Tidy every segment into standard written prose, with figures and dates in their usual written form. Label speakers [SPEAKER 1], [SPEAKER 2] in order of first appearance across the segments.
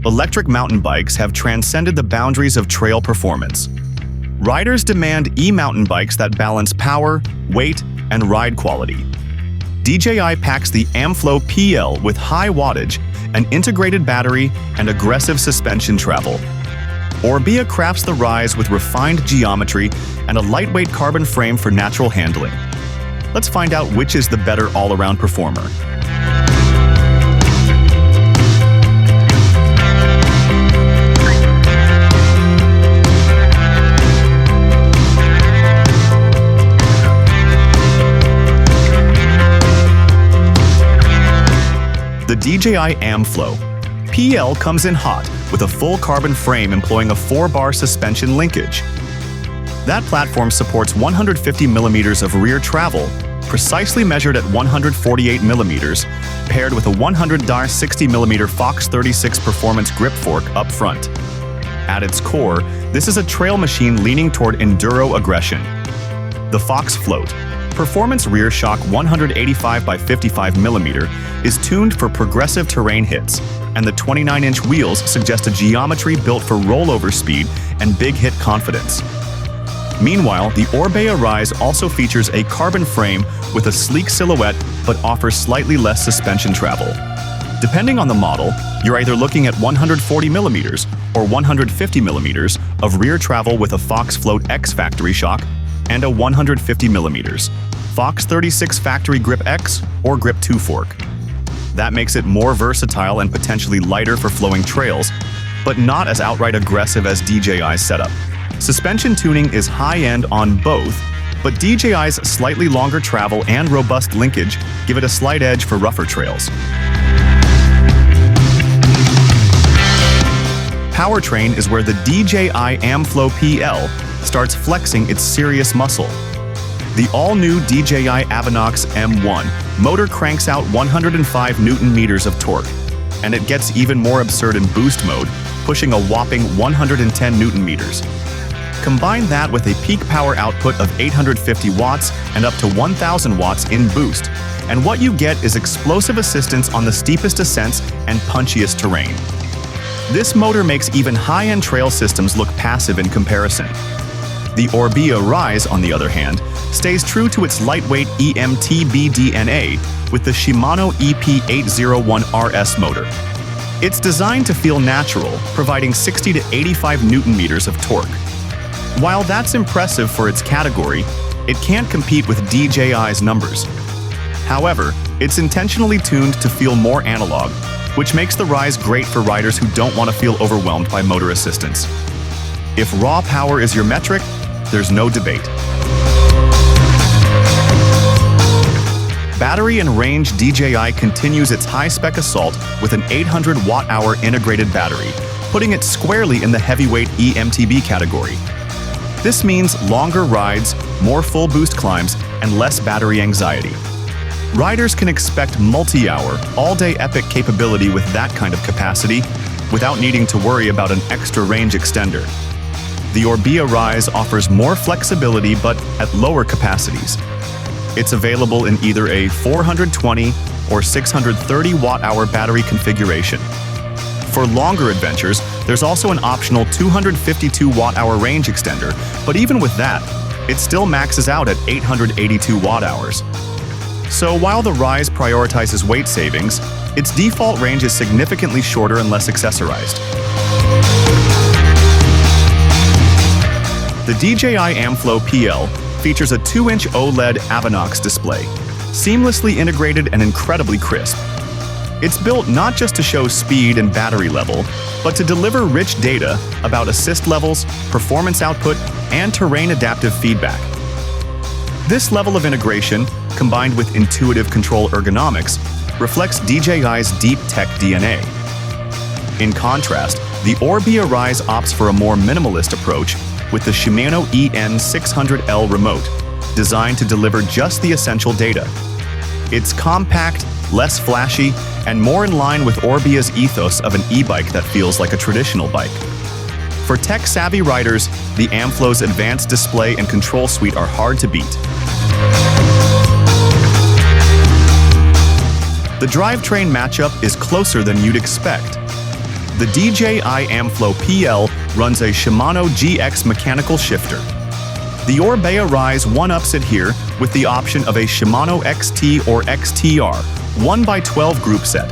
[SPEAKER 1] electric mountain bikes have transcended the boundaries of trail performance. Riders demand e-mountain bikes that balance power, weight, and ride quality. DJI packs the Amflow PL with high wattage, an integrated battery, and aggressive suspension travel. Orbea crafts the Rise with refined geometry and a lightweight carbon frame for natural handling. Let's find out which is the better all-around performer. The DJI Amflow PL comes in hot with a full carbon frame employing a 4-bar suspension linkage. That platform supports 150 millimeters of rear travel, precisely measured at 148 millimeters, paired with a 160 millimeter Fox 36 performance grip fork up front. At its core, this is a trail machine leaning toward enduro aggression. The Fox Float, performance rear shock 185 by 55 millimeter, is tuned for progressive terrain hits, and the 29-inch wheels suggest a geometry built for rollover speed and big hit confidence. Meanwhile, the Orbea Rise also features a carbon frame with a sleek silhouette but offers slightly less suspension travel. Depending on the model, you're either looking at 140 millimeters or 150 millimeters of rear travel with a Fox Float X factory shock and a 150 millimeters Fox 36 factory Grip X or Grip 2 fork. That makes it more versatile and potentially lighter for flowing trails, but not as outright aggressive as DJI's setup. Suspension tuning is high-end on both, but DJI's slightly longer travel and robust linkage give it a slight edge for rougher trails. Powertrain is where the DJI Amflow PL starts flexing its serious muscle. The all-new DJI Avinox M1 motor cranks out 105 Newton-meters of torque, and it gets even more absurd in boost mode, pushing a whopping 110 Newton-meters. Combine that with a peak power output of 850 watts and up to 1,000 watts in boost, and what you get is explosive assistance on the steepest ascents and punchiest terrain. This motor makes even high-end trail systems look passive in comparison. The Orbea Rise, on the other hand, stays true to its lightweight emtb DNA with the Shimano EP801RS motor. It's designed to feel natural, providing 60 to 85 Newton-meters of torque. While that's impressive for its category, it can't compete with DJI's numbers. However, it's intentionally tuned to feel more analog, which makes the Rise great for riders who don't want to feel overwhelmed by motor assistance. If raw power is your metric, there's no debate. Battery and range: DJI continues its high-spec assault with an 800 watt-hour integrated battery, putting it squarely in the heavyweight emtb category. This means longer rides, more full boost climbs, and less battery anxiety. Riders can expect multi-hour, all-day epic capability with that kind of capacity without needing to worry about an extra range extender. The Orbea Rise offers more flexibility but at lower capacities. It's available in either a 420 or 630 watt-hour battery configuration. For longer adventures, there's also an optional 252 watt-hour range extender, but even with that, it still maxes out at 882 watt-hours. So while the Rise prioritizes weight savings, its default range is significantly shorter and less accessorized. The DJI Amflow PL features a 2-inch OLED Avinox display, seamlessly integrated and incredibly crisp. It's built not just to show speed and battery level, but to deliver rich data about assist levels, performance output, and terrain-adaptive feedback. This level of integration, combined with intuitive control ergonomics, reflects DJI's deep tech DNA. In contrast, the Orbea Rise opts for a more minimalist approach with the Shimano EN600L remote, designed to deliver just the essential data. It's compact, less flashy, and more in line with Orbea's ethos of an e-bike that feels like a traditional bike. For tech-savvy riders, the Amflow's advanced display and control suite are hard to beat. The drivetrain matchup is closer than you'd expect. The DJI Amflow PL runs a Shimano GX mechanical shifter. The Orbea Rise one-ups it here with the option of a Shimano XT or XTR 1x12 group set,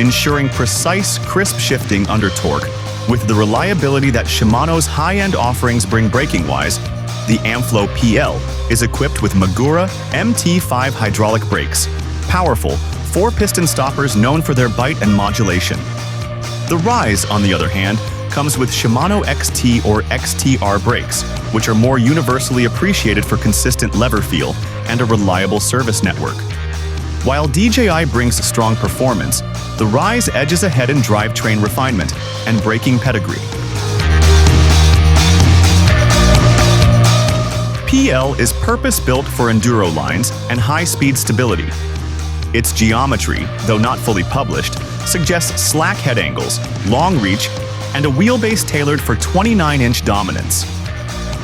[SPEAKER 1] ensuring precise, crisp shifting under torque. With the reliability that Shimano's high-end offerings bring braking-wise, the Amflow PL is equipped with Magura MT5 hydraulic brakes, powerful 4-piston stoppers known for their bite and modulation. The Rise, on the other hand, comes with Shimano XT or XTR brakes, which are more universally appreciated for consistent lever feel and a reliable service network. While DJI brings strong performance, the Rise edges ahead in drivetrain refinement and braking pedigree. PL is purpose-built for enduro lines and high-speed stability. Its geometry, though not fully published, suggests slack head angles, long reach, and a wheelbase tailored for 29-inch dominance.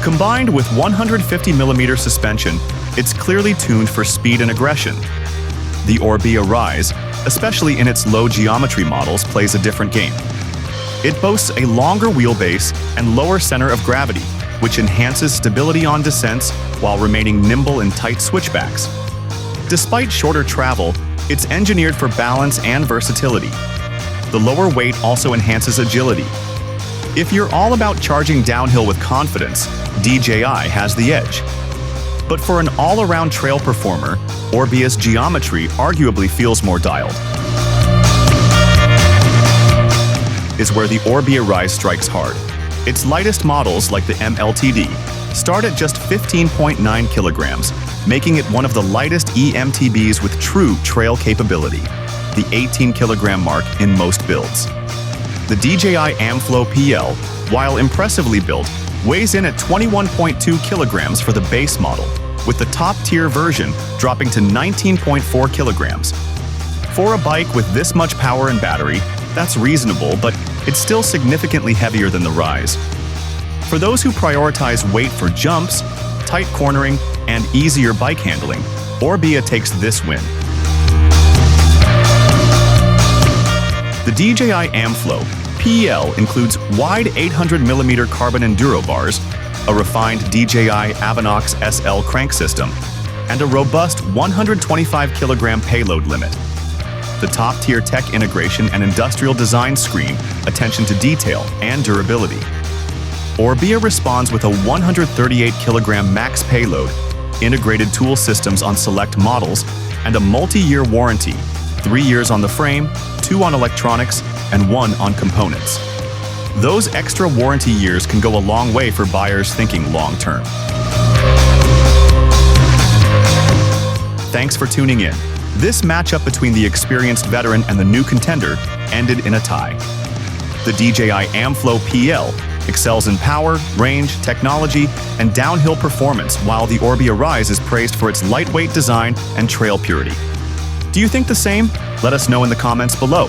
[SPEAKER 1] Combined with 150mm suspension, it's clearly tuned for speed and aggression. The Orbea Rise, especially in its low geometry models, plays a different game. It boasts a longer wheelbase and lower center of gravity, which enhances stability on descents while remaining nimble in tight switchbacks. Despite shorter travel, it's engineered for balance and versatility. The lower weight also enhances agility. If you're all about charging downhill with confidence, DJI has the edge. But for an all-around trail performer, Orbea's geometry arguably feels more dialed. Is where the Orbea Rise strikes hard. Its lightest models, like the MLTD, start at just 15.9 kilograms, making it one of the lightest emtbs with true trail capability, the 18-kilogram mark in most builds. The DJI Amflow PL, while impressively built, weighs in at 21.2 kilograms for the base model, with the top-tier version dropping to 19.4 kilograms. For a bike with this much power and battery, that's reasonable, but it's still significantly heavier than the Rise. For those who prioritize weight for jumps, tight cornering, and easier bike handling, Orbea takes this win. The DJI Amflow PL includes wide 800mm carbon enduro bars, a refined DJI Avanox SL crank system, and a robust 125 kilogram payload limit. The top-tier tech integration and industrial design scream attention to detail and durability. Orbea responds with a 138 kilogram max payload, integrated tool systems on select models, and a multi-year warranty, 3 years on the frame, 2 on electronics, and 1 on components. Those extra warranty years can go a long way for buyers thinking long-term. Thanks for tuning in. This matchup between the experienced veteran and the new contender ended in a tie. The DJI Amflow PL excels in power, range, technology, and downhill performance, while the Orbea Rise is praised for its lightweight design and trail purity. Do you think the same? Let us know in the comments below.